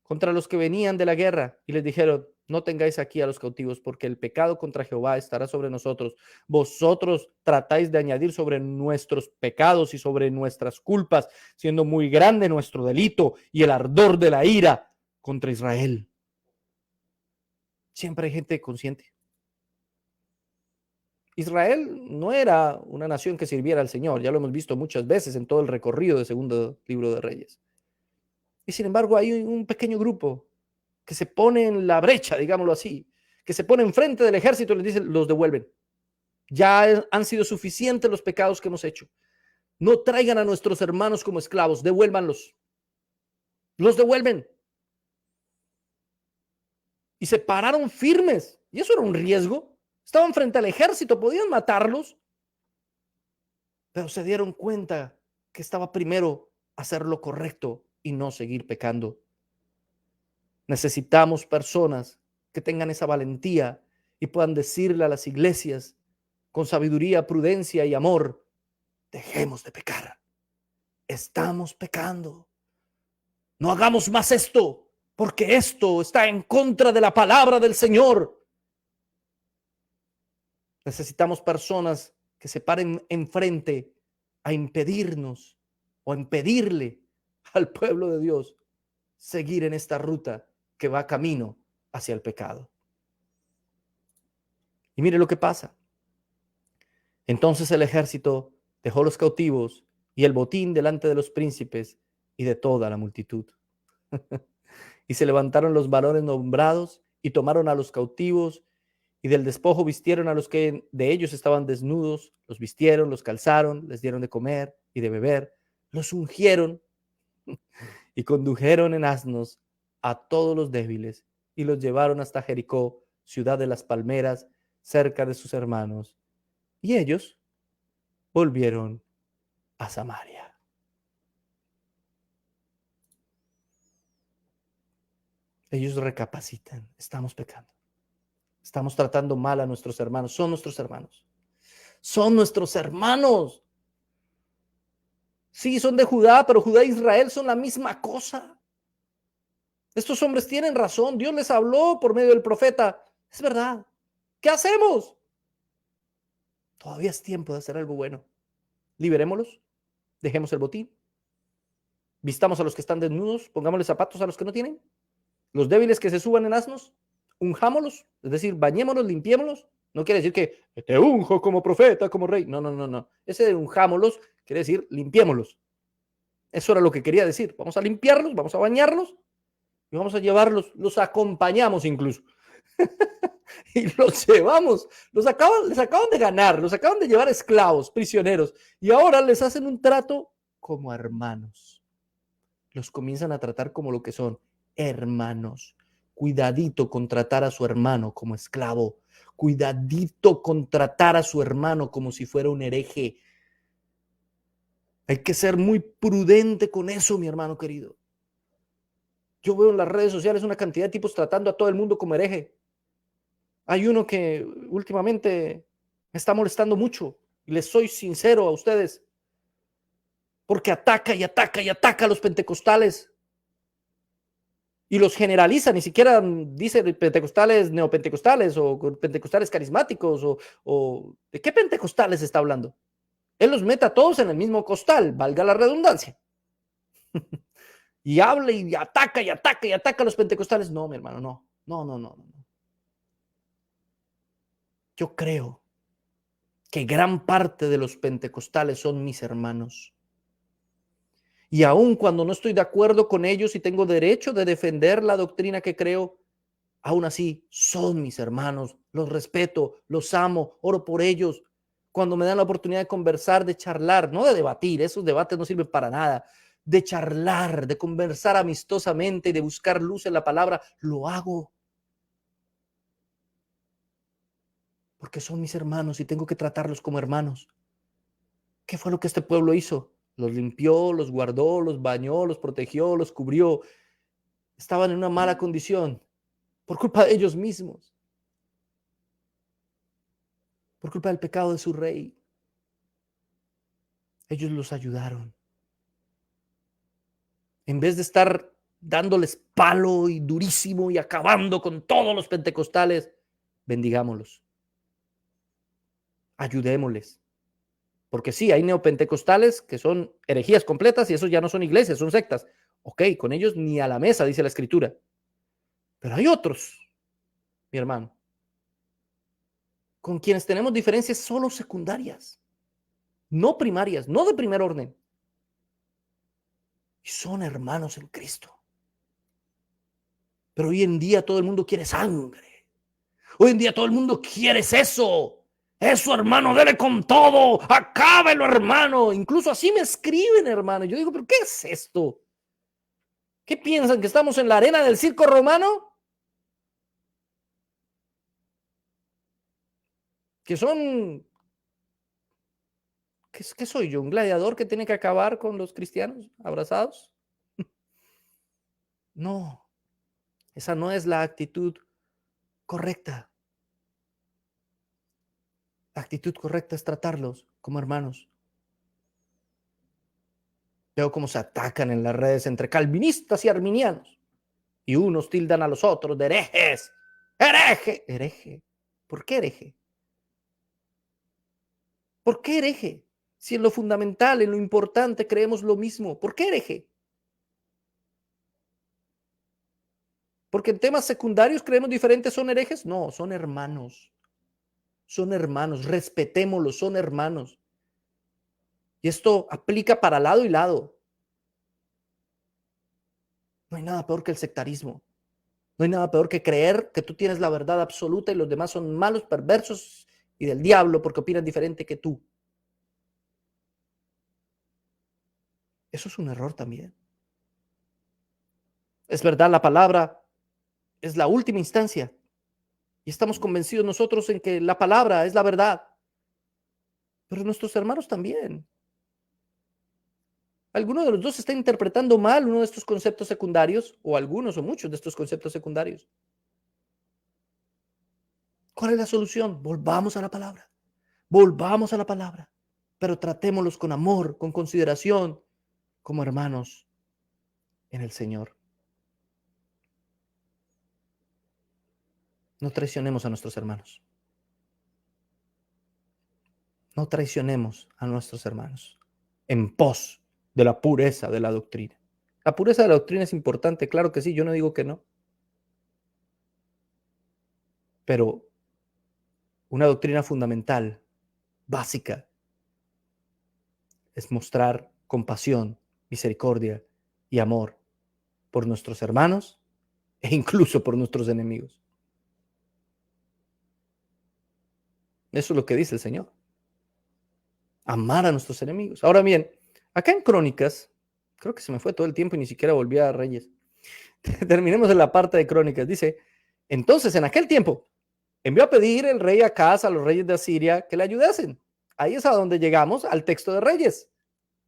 contra los que venían de la guerra, y les dijeron, no tengáis aquí a los cautivos, porque el pecado contra Jehová estará sobre nosotros. Vosotros tratáis de añadir sobre nuestros pecados y sobre nuestras culpas, siendo muy grande nuestro delito y el ardor de la ira contra Israel. Siempre hay gente consciente. Israel no era una nación que sirviera al Señor, ya lo hemos visto muchas veces en todo el recorrido del segundo libro de Reyes. Y sin embargo hay un pequeño grupo que se pone en la brecha, digámoslo así, que se pone enfrente del ejército y les dice, los devuelven. Ya han sido suficientes los pecados que hemos hecho. No traigan a nuestros hermanos como esclavos, devuélvanlos. Los devuelven. Y se pararon firmes. Y eso era un riesgo. Estaban frente al ejército, podían matarlos. Pero se dieron cuenta que estaba primero hacer lo correcto y no seguir pecando. Necesitamos personas que tengan esa valentía y puedan decirle a las iglesias con sabiduría, prudencia y amor, dejemos de pecar. Estamos pecando. No hagamos más esto, porque esto está en contra de la palabra del Señor. Necesitamos personas que se paren enfrente a impedirnos o a impedirle al pueblo de Dios seguir en esta ruta que va camino hacia el pecado. Y mire lo que pasa. Entonces el ejército dejó los cautivos y el botín delante de los príncipes y de toda la multitud. Y se levantaron los varones nombrados y tomaron a los cautivos y del despojo vistieron a los que de ellos estaban desnudos, los vistieron, los calzaron, les dieron de comer y de beber, los ungieron y condujeron en asnos a todos los débiles y los llevaron hasta Jericó, ciudad de las palmeras, cerca de sus hermanos. Y ellos volvieron a Samaria. Ellos recapacitan, estamos pecando. Estamos tratando mal a nuestros hermanos. Son nuestros hermanos. Son nuestros hermanos. Sí, son de Judá, pero Judá e Israel son la misma cosa. Estos hombres tienen razón. Dios les habló por medio del profeta. Es verdad. ¿Qué hacemos? Todavía es tiempo de hacer algo bueno. Liberémoslos. Dejemos el botín. Vistamos a los que están desnudos. Pongámosle zapatos a los que no tienen. Los débiles que se suban en asnos. Unjámoslos. Es decir, bañémonos, limpiémoslos. No quiere decir que te unjo como profeta, como rey. No, no, no, no. Ese de unjámoslos quiere decir limpiémoslos. Eso era lo que quería decir. Vamos a limpiarlos, vamos a bañarlos y vamos a llevarlos. Los acompañamos incluso. y los llevamos, les acaban de ganar, los acaban de llevar esclavos, prisioneros, y ahora les hacen un trato como hermanos. Los comienzan a tratar como lo que son, hermanos. Cuidadito con tratar a su hermano como esclavo. Cuidadito con tratar a su hermano como si fuera un hereje. Hay que ser muy prudente con eso, mi hermano querido. Yo veo en las redes sociales una cantidad de tipos tratando a todo el mundo como hereje. Hay uno que últimamente me está molestando mucho, y les soy sincero a ustedes, porque ataca y ataca y ataca a los pentecostales y los generaliza, ni siquiera dice pentecostales neopentecostales o pentecostales carismáticos o ¿de qué pentecostales está hablando? Él los mete a todos en el mismo costal, valga la redundancia. Y habla y ataca y ataca y ataca a los pentecostales. No, mi hermano, no. No, no, no, no. Yo creo que gran parte de los pentecostales son mis hermanos. Y aun cuando no estoy de acuerdo con ellos y tengo derecho de defender la doctrina que creo, aún así son mis hermanos, los respeto, los amo, oro por ellos. Cuando me dan la oportunidad de conversar, de charlar, no de debatir, esos debates no sirven para nada, de charlar, de conversar amistosamente y de buscar luz en la palabra, lo hago. Porque son mis hermanos y tengo que tratarlos como hermanos. ¿Qué fue lo que este pueblo hizo? Los limpió, los guardó, los bañó, los protegió, los cubrió. Estaban en una mala condición por culpa de ellos mismos, por culpa del pecado de su rey. Ellos los ayudaron. En vez de estar dándoles palo y durísimo y acabando con todos los pentecostales, bendigámoslos. Ayudémosles. Porque sí, hay neopentecostales que son herejías completas y esos ya no son iglesias, son sectas. Ok, con ellos ni a la mesa, dice la escritura. Pero hay otros, mi hermano, con quienes tenemos diferencias solo secundarias, no primarias, no de primer orden. Y son hermanos en Cristo. Pero hoy en día todo el mundo quiere sangre. Hoy en día todo el mundo quiere eso. Eso, hermano, dele con todo. Acábelo, hermano. Incluso así me escriben, hermano. Yo digo, ¿pero qué es esto? ¿Qué piensan? ¿Que estamos en la arena del circo romano? ¿Que son... ¿Qué soy yo? ¿Un gladiador que tiene que acabar con los cristianos abrazados? No, esa no es la actitud correcta. La actitud correcta es tratarlos como hermanos. Veo cómo se atacan en las redes entre calvinistas y arminianos. Y unos tildan a los otros de herejes. ¡Hereje! ¿Hereje? ¿Por qué hereje? ¿Por qué hereje? Si en lo fundamental, en lo importante creemos lo mismo. ¿Por qué hereje? ¿Porque en temas secundarios creemos diferentes son herejes? No, son hermanos. Son hermanos. Respetémoslos, son hermanos. Y esto aplica para lado y lado. No hay nada peor que el sectarismo. No hay nada peor que creer que tú tienes la verdad absoluta y los demás son malos, perversos y del diablo porque opinan diferente que tú. Eso es un error también. Es verdad, la palabra es la última instancia y estamos convencidos nosotros en que la palabra es la verdad, pero nuestros hermanos también. Alguno de los dos está interpretando mal uno de estos conceptos secundarios o algunos o muchos de estos conceptos secundarios. ¿Cuál es la solución? Volvamos a la palabra. Volvamos a la palabra, pero tratémoslos con amor, con consideración, como hermanos en el Señor. No traicionemos a nuestros hermanos. No traicionemos a nuestros hermanos en pos de la pureza de la doctrina. La pureza de la doctrina es importante, claro que sí, yo no digo que no. Pero una doctrina fundamental, básica, es mostrar compasión, misericordia y amor por nuestros hermanos e incluso por nuestros enemigos. Eso es lo que dice el Señor. Amar a nuestros enemigos. Ahora bien, acá en Crónicas, creo que se me fue todo el tiempo y ni siquiera volví a Reyes. Terminemos en la parte de Crónicas. Dice, entonces en aquel tiempo envió a pedir el rey Acaz a los reyes de Asiria que le ayudasen. Ahí es a donde llegamos al texto de Reyes,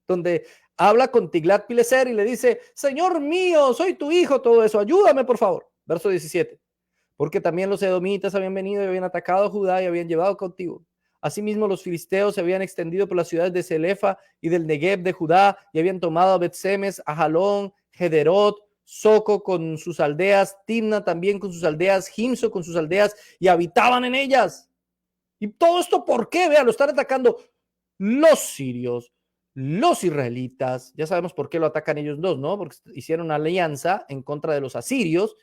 donde habla con Tiglat-Pileser y le dice, Señor mío, soy tu hijo, todo eso, ayúdame por favor. Verso 17. Porque también los edomitas habían venido y habían atacado a Judá y habían llevado cautivo. Asimismo, los filisteos se habían extendido por las ciudades de Celefa y del Negev de Judá y habían tomado a Bet-Semes, a Jalón, Gederot, Soco con sus aldeas, Timna también con sus aldeas, Gimso con sus aldeas y habitaban en ellas. Y todo esto, ¿por qué? Vean, lo están atacando los sirios, los israelitas. Ya sabemos por qué lo atacan ellos dos, ¿no? Porque hicieron una alianza en contra de los asirios,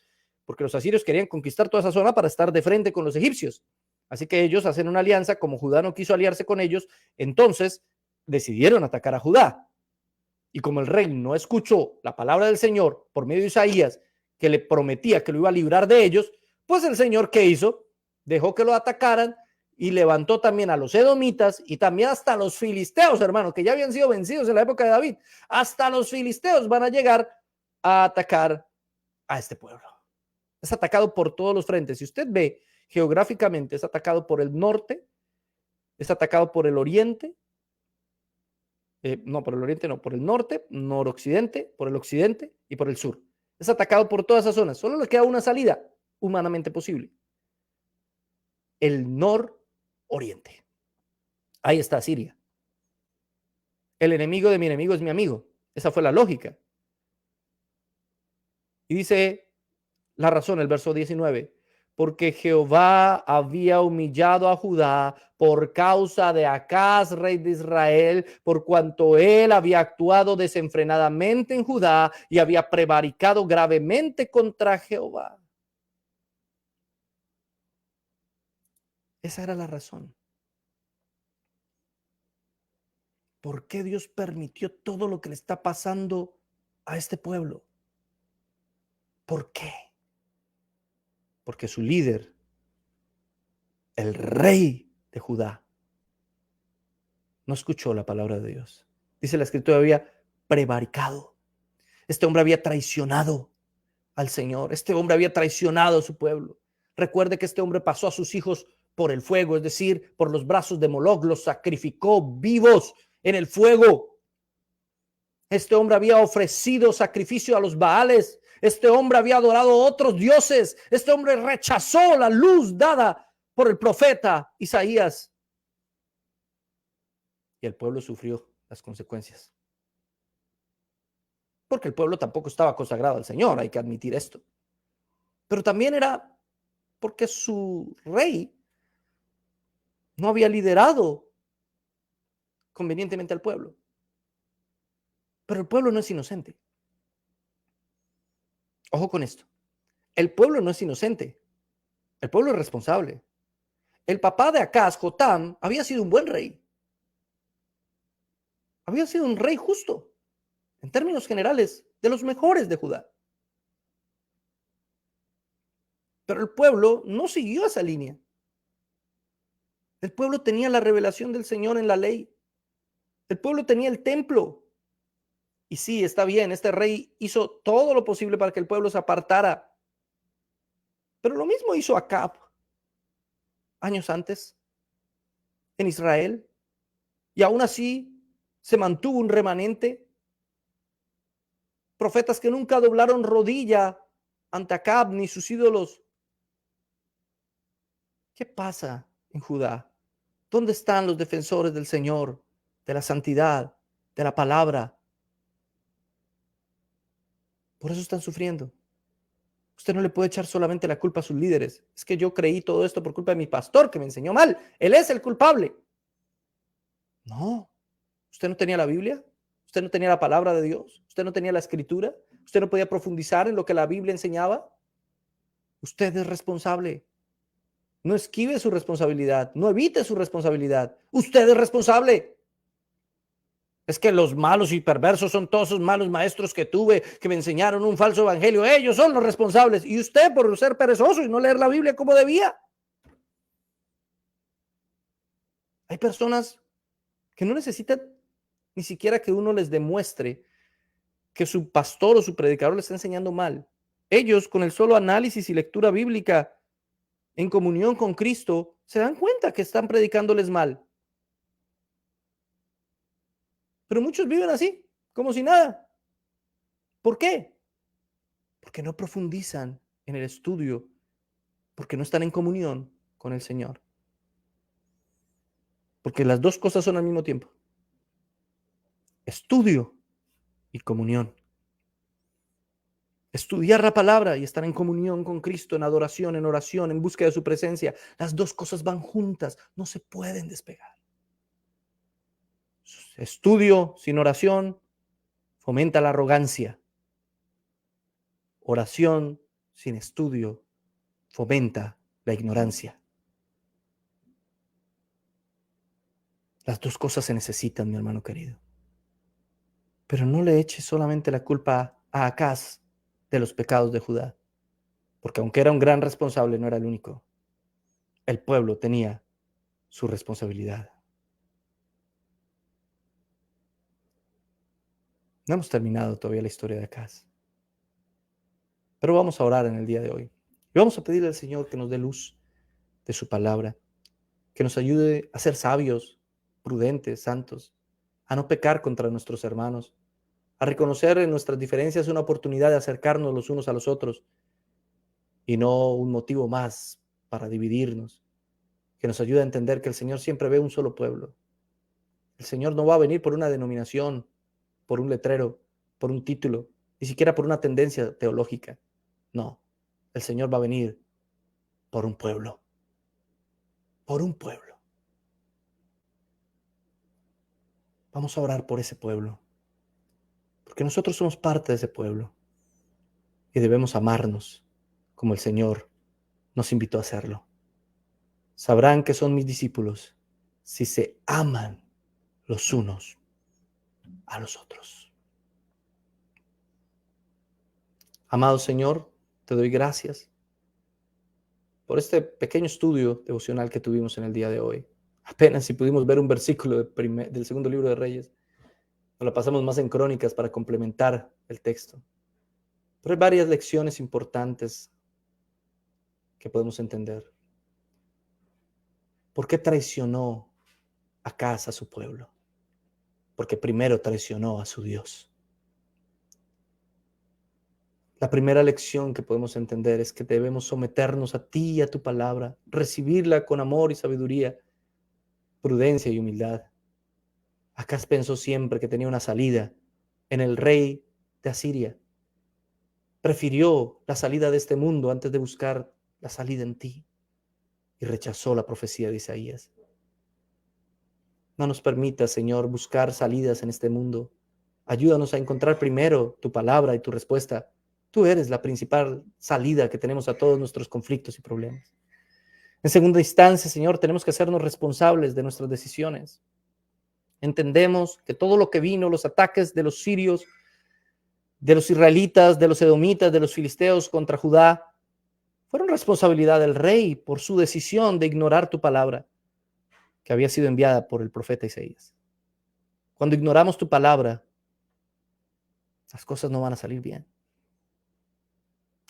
porque los asirios querían conquistar toda esa zona para estar de frente con los egipcios. Así que ellos hacen una alianza, como Judá no quiso aliarse con ellos, entonces decidieron atacar a Judá. Y como el rey no escuchó la palabra del Señor por medio de Isaías, que le prometía que lo iba a librar de ellos, pues el Señor, ¿qué hizo? Dejó que lo atacaran y levantó también a los edomitas y también hasta los filisteos, hermanos, que ya habían sido vencidos en la época de David. Hasta los filisteos van a llegar a atacar a este pueblo. Es atacado por todos los frentes. Si usted ve geográficamente, es atacado por el norte, es atacado por el oriente, no, por el oriente no, por el norte, noroccidente, por el occidente y por el sur. Es atacado por todas esas zonas. Solo le queda una salida humanamente posible. El nororiente. Ahí está Siria. El enemigo de mi enemigo es mi amigo. Esa fue la lógica. Y dice la razón, el verso 19. Porque Jehová había humillado a Judá por causa de Acaz, rey de Israel, por cuanto él había actuado desenfrenadamente en Judá y había prevaricado gravemente contra Jehová. Esa era la razón. ¿Por qué Dios permitió todo lo que le está pasando a este pueblo? ¿Por qué? Porque su líder, el rey de Judá, no escuchó la palabra de Dios. Dice la escritura, había prevaricado. Este hombre había traicionado al Señor. Este hombre había traicionado a su pueblo. Recuerde que este hombre pasó a sus hijos por el fuego, es decir, por los brazos de Moloc, los sacrificó vivos en el fuego. Este hombre había ofrecido sacrificio a los Baales. Este hombre había adorado a otros dioses. Este hombre rechazó la luz dada por el profeta Isaías. Y el pueblo sufrió las consecuencias. Porque el pueblo tampoco estaba consagrado al Señor, hay que admitir esto. Pero también era porque su rey no había liderado convenientemente al pueblo. Pero el pueblo no es inocente. Ojo con esto. El pueblo no es inocente. El pueblo es responsable. El papá de Acaz, Jotam, había sido un buen rey. Había sido un rey justo, en términos generales, de los mejores de Judá. Pero el pueblo no siguió esa línea. El pueblo tenía la revelación del Señor en la ley. El pueblo tenía el templo. Y sí, está bien, este rey hizo todo lo posible para que el pueblo se apartara. Pero lo mismo hizo Acab años antes en Israel. Y aún así se mantuvo un remanente. Profetas que nunca doblaron rodilla ante Acab ni sus ídolos. ¿Qué pasa en Judá? ¿Dónde están los defensores del Señor, de la santidad, de la palabra? Por eso están sufriendo. Usted no le puede echar solamente la culpa a sus líderes. Es que yo creí todo esto por culpa de mi pastor que me enseñó mal. Él es el culpable. No. ¿Usted no tenía la Biblia? ¿Usted no tenía la palabra de Dios? ¿Usted no tenía la escritura? ¿Usted no podía profundizar en lo que la Biblia enseñaba? Usted es responsable. No esquive su responsabilidad. No evite su responsabilidad. Usted es responsable. Es que los malos y perversos son todos esos malos maestros que tuve, que me enseñaron un falso evangelio. Ellos son los responsables. Y usted por ser perezoso y no leer la Biblia como debía. Hay personas que no necesitan ni siquiera que uno les demuestre que su pastor o su predicador le está enseñando mal. Ellos, con el solo análisis y lectura bíblica en comunión con Cristo, se dan cuenta que están predicándoles mal. Pero muchos viven así, como si nada. ¿Por qué? Porque no profundizan en el estudio, porque no están en comunión con el Señor. Porque las dos cosas son al mismo tiempo. Estudio y comunión. Estudiar la palabra y estar en comunión con Cristo, en adoración, en oración, en búsqueda de su presencia. Las dos cosas van juntas, no se pueden despegar. Estudio sin oración fomenta la arrogancia. Oración sin estudio fomenta la ignorancia. Las dos cosas se necesitan, mi hermano querido. Pero no le eches solamente la culpa a Acaz de los pecados de Judá, porque aunque era un gran responsable, no era el único. El pueblo tenía su responsabilidad. No hemos terminado todavía la historia de Acaz, pero vamos a orar en el día de hoy. Y vamos a pedirle al Señor que nos dé luz de su palabra, que nos ayude a ser sabios, prudentes, santos, a no pecar contra nuestros hermanos, a reconocer en nuestras diferencias una oportunidad de acercarnos los unos a los otros y no un motivo más para dividirnos, que nos ayude a entender que el Señor siempre ve un solo pueblo. El Señor no va a venir por una denominación, por un letrero, por un título, ni siquiera por una tendencia teológica. No, el Señor va a venir por un pueblo, por un pueblo. Vamos a orar por ese pueblo, porque nosotros somos parte de ese pueblo y debemos amarnos como el Señor nos invitó a hacerlo. Sabrán que son mis discípulos si se aman los unos a los otros. Amado Señor, te doy gracias por este pequeño estudio devocional que tuvimos en el día de hoy. Apenas si pudimos ver un versículo del segundo libro de Reyes, nos la pasamos más en crónicas para complementar el texto. Pero hay varias lecciones importantes que podemos entender. ¿Por qué traicionó Acaz a su pueblo? Porque primero traicionó a su Dios. La primera lección que podemos entender es que debemos someternos a ti y a tu palabra, recibirla con amor y sabiduría, prudencia y humildad. Acaz pensó siempre que tenía una salida en el rey de Asiria. Prefirió la salida de este mundo antes de buscar la salida en ti y rechazó la profecía de Isaías. No nos permitas, Señor, buscar salidas en este mundo. Ayúdanos a encontrar primero tu palabra y tu respuesta. Tú eres la principal salida que tenemos a todos nuestros conflictos y problemas. En segunda instancia, Señor, tenemos que hacernos responsables de nuestras decisiones. Entendemos que todo lo que vino, los ataques de los sirios, de los israelitas, de los edomitas, de los filisteos contra Judá, fueron responsabilidad del rey por su decisión de ignorar tu palabra, que había sido enviada por el profeta Isaías. Cuando ignoramos tu palabra, las cosas no van a salir bien.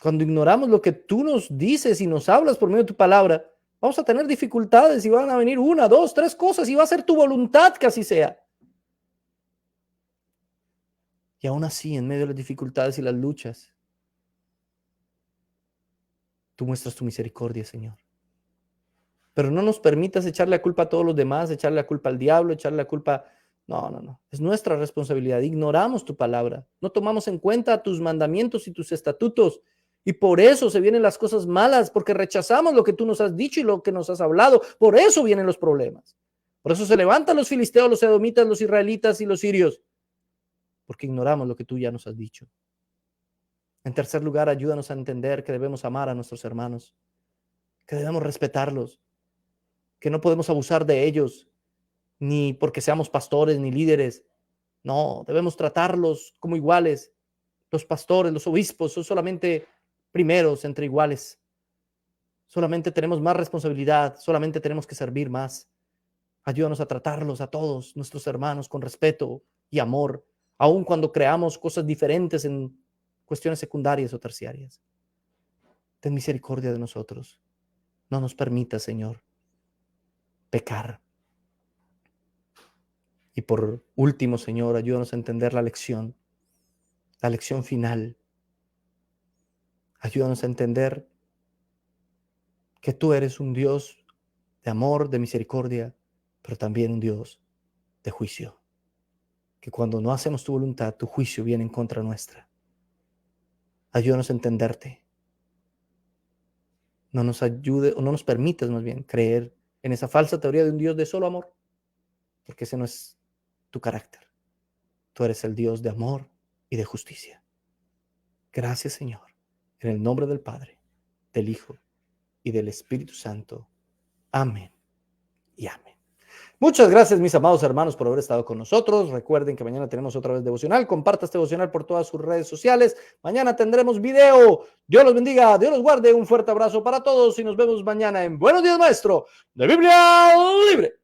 Cuando ignoramos lo que tú nos dices y nos hablas por medio de tu palabra, vamos a tener dificultades y van a venir una, dos, tres cosas y va a ser tu voluntad que así sea. Y aún así, en medio de las dificultades y las luchas, tú muestras tu misericordia, Señor. Pero no nos permitas echarle la culpa a todos los demás, echarle la culpa al diablo, echarle la culpa. No. Es nuestra responsabilidad. Ignoramos tu palabra. No tomamos en cuenta tus mandamientos y tus estatutos. Y por eso se vienen las cosas malas, porque rechazamos lo que tú nos has dicho y lo que nos has hablado. Por eso vienen los problemas. Por eso se levantan los filisteos, los edomitas, los israelitas y los sirios, porque ignoramos lo que tú ya nos has dicho. En tercer lugar, ayúdanos a entender que debemos amar a nuestros hermanos, que debemos respetarlos, que no podemos abusar de ellos, ni porque seamos pastores ni líderes. No, debemos tratarlos como iguales. Los pastores, los obispos son solamente primeros entre iguales. Solamente tenemos más responsabilidad, solamente tenemos que servir más. Ayúdanos a tratarlos a todos nuestros hermanos con respeto y amor, aun cuando creamos cosas diferentes en cuestiones secundarias o terciarias. Ten misericordia de nosotros. No nos permita, Señor, pecar. Y por último, Señor, ayúdanos a entender la lección final. Ayúdanos a entender que tú eres un Dios de amor, de misericordia, pero también un Dios de juicio. Que cuando no hacemos tu voluntad, tu juicio viene en contra nuestra. Ayúdanos a entenderte. No nos ayude, o no nos permitas más bien creer en esa falsa teoría de un Dios de solo amor, porque ese no es tu carácter. Tú eres el Dios de amor y de justicia. Gracias, Señor, en el nombre del Padre, del Hijo y del Espíritu Santo. Amén y amén. Muchas gracias, mis amados hermanos, por haber estado con nosotros. Recuerden que mañana tenemos otra vez devocional. Comparta este devocional por todas sus redes sociales. Mañana tendremos video. Dios los bendiga, Dios los guarde. Un fuerte abrazo para todos y nos vemos mañana en Buenos Días, Maestro de Biblia Libre.